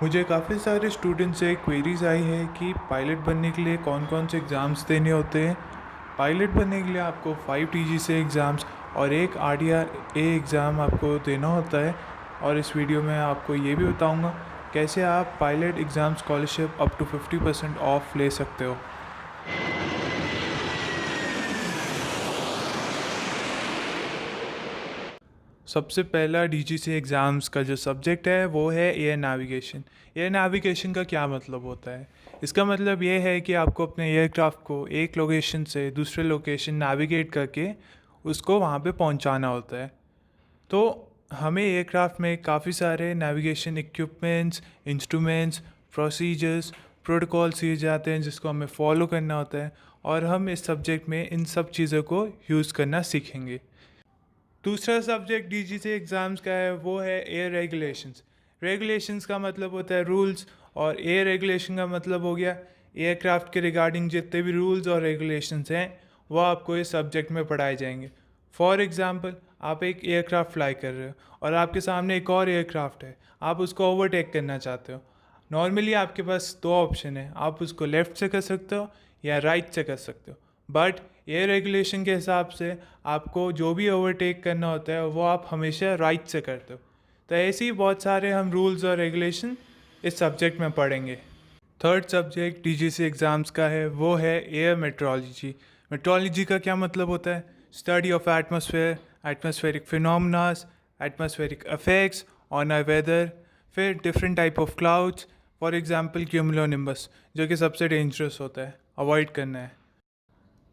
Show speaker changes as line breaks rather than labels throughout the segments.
मुझे काफ़ी सारे स्टूडेंट से क्वेरीज आई है कि पायलट बनने के लिए कौन कौन से एग्ज़ाम्स देने होते हैं। पायलट बनने के लिए आपको 5 TGC एग्ज़ाम्स और एक RDR-A एग्ज़ाम आपको देना होता है। और इस वीडियो में आपको ये भी बताऊंगा कैसे आप pilot exam scholarship up to 50% off ले सकते हो। सबसे पहला DGC एग्ज़ाम्स का जो सब्जेक्ट है वो है एयर नेविगेशन। एयर नेविगेशन का क्या मतलब होता है? इसका मतलब ये है कि आपको अपने एयरक्राफ्ट को एक लोकेशन से दूसरे लोकेशन नेविगेट करके उसको वहाँ पे पहुँचाना होता है। तो हमें एयरक्राफ्ट में काफ़ी सारे navigation equipments, instruments, procedures, protocols दिए जाते हैं जिसको हमें फॉलो करना होता है, और हम इस सब्जेक्ट में इन सब चीज़ों को यूज़ करना सीखेंगे। दूसरा सब्जेक्ट DGC एग्ज़ाम्स का है वो है एयर रेगुलेशंस। रेगुलेशंस का मतलब होता है रूल्स, और एयर रेगुलेशन का मतलब हो गया एयरक्राफ्ट के रिगार्डिंग जितने भी रूल्स और रेगुलेशंस हैं वो आपको इस सब्जेक्ट में पढ़ाए जाएंगे। फॉर एग्ज़ाम्पल, आप एक एयरक्राफ्ट फ्लाई कर रहे हो और आपके सामने एक और एयरक्राफ्ट है, आप उसको ओवरटेक करना चाहते हो। नॉर्मली आपके पास दो ऑप्शन है, आप उसको लेफ़्ट से कर सकते हो या राइट से कर सकते हो। बट एयर रेगुलेशन के हिसाब से आपको जो भी ओवरटेक करना होता है वो आप हमेशा राइट से करते हो। तो ऐसे ही बहुत सारे हम रूल्स और रेगुलेशन इस सब्जेक्ट में पढ़ेंगे। थर्ड सब्जेक्ट DGC एग्ज़ाम्स का है वो है एयर मेट्रोलॉजी। मेट्रोलॉजी का क्या मतलब होता है? Study of atmosphere, atmospheric phenomenas, atmospheric effects on our weather, फिर different type of clouds, for example cumulonimbus जो कि सबसे डेंजरस होता है, अवॉइड करना है।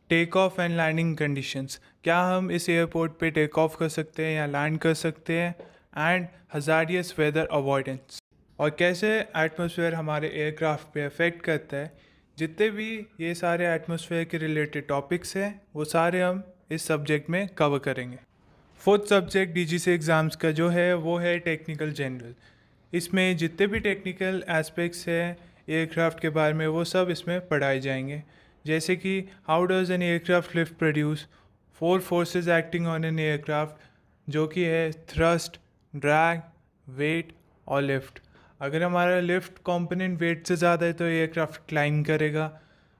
Take off and landing conditions, क्या हम इस एयरपोर्ट पे टेक ऑफ कर सकते हैं या लैंड कर सकते हैं, एंड हज़ारियस वेदर अवॉइडेंस, और कैसे एटमॉस्फेयर हमारे एयरक्राफ्ट पे अफेक्ट करता है। जितने भी ये सारे एटमॉस्फेयर के रिलेटेड टॉपिक्स हैं वो सारे हम इस सब्जेक्ट में कवर करेंगे। फोर्थ सब्जेक्ट DGC एग्ज़ाम्स का जो है वो है टेक्निकल जनरल। इसमें जितने भी टेक्निकल एस्पेक्ट्स हैं एयरक्राफ्ट के बारे में वो सब इसमें पढ़ाए जाएंगे, जैसे कि how does an aircraft lift produce, four forces acting on an aircraft जो कि है थ्रस्ट, ड्रैग, वेट और लिफ्ट। अगर हमारा लिफ्ट कंपोनेंट वेट से ज़्यादा है तो एयरक्राफ्ट क्लाइंब करेगा,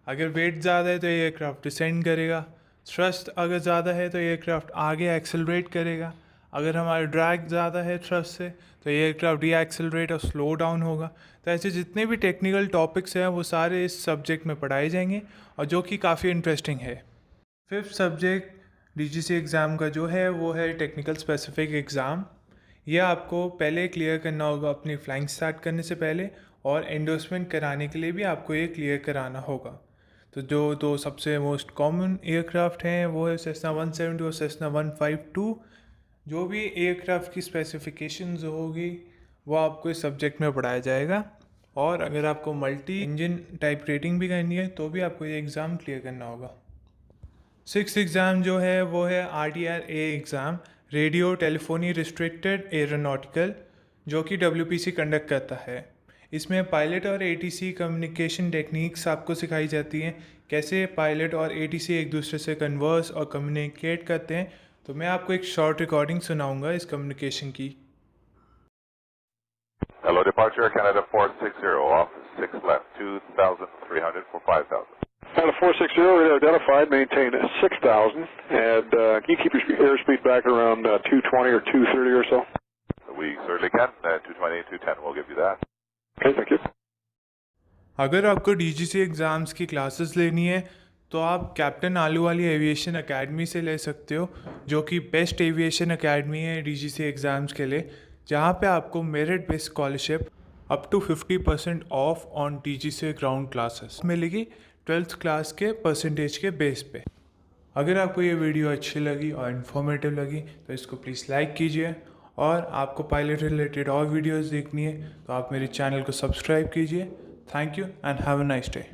अगर वेट ज़्यादा है तो एयरक्राफ्ट डिसेंड करेगा, थ्रस्ट अगर ज़्यादा है तो एयरक्राफ्ट आगे एक्सेलरेट करेगा, अगर हमारा ड्रैग ज़्यादा है थ्रस्ट से तो एयरक्राफ्ट डी एक्सेलरेट और स्लो डाउन होगा। तो ऐसे जितने भी टेक्निकल टॉपिक्स हैं वो सारे इस सब्जेक्ट में पढ़ाए जाएंगे, और जो कि काफ़ी इंटरेस्टिंग है। फिफ्थ सब्जेक्ट DGC एग्ज़ाम का जो है वो है टेक्निकल स्पेसिफिक एग्ज़ाम। यह आपको पहले क्लियर करना होगा अपनी फ्लाइंग स्टार्ट करने से पहले, और एंडोर्समेंट कराने के लिए भी आपको ये क्लियर कराना होगा। तो जो दो सबसे मोस्ट कॉमन एयरक्राफ्ट हैं वो है सेस्ना 170 और सेस्ना 152। जो भी एयरक्राफ्ट की स्पेसिफिकेशंस होगी वो आपको इस सब्जेक्ट में पढ़ाया जाएगा, और अगर आपको मल्टी इंजन टाइप रेटिंग भी करनी है तो भी आपको ये एग्ज़ाम क्लियर करना होगा। सिक्स एग्ज़ाम जो है वो है RDR-A exam, radio telephony restricted aeronautical, जो कि WPC कंडक्ट करता है। इसमें पायलट और ATC कम्युनिकेशन टेक्निक्स आपको सिखाई जाती हैं, कैसे पायलट और ATC एक दूसरे से कन्वर्स और कम्युनिकेट करते हैं। तो मैं आपको एक शॉर्ट रिकॉर्डिंग सुनाऊंगा इस कम्युनिकेशन की।
Hello, departure Canada 460, off 6 left, 2,300 for 5,000.
Canada 460, radar identified, maintain 6,000, and can you keep your airspeed back around 220 or 230 or so?
We certainly can, 220, 210, we'll give you that.
Okay, thank you.
अगर आपको DGC exams की classes लेनी है तो आप captain आलूवाली aviation academy से ले सकते हो, जो कि बेस्ट एविएशन एकेडमी है DGC एग्ज़ाम्स के लिए, जहाँ पे आपको merit based scholarship up to 50% off on DGC ground classes मिलेगी 12th क्लास के परसेंटेज के बेस पे। अगर आपको ये वीडियो अच्छी लगी और इन्फॉर्मेटिव लगी तो इसको प्लीज़ लाइक कीजिए, और आपको पायलट रिलेटेड और वीडियोस देखनी है तो आप मेरे चैनल को सब्सक्राइब कीजिए। Thank you and have a nice day.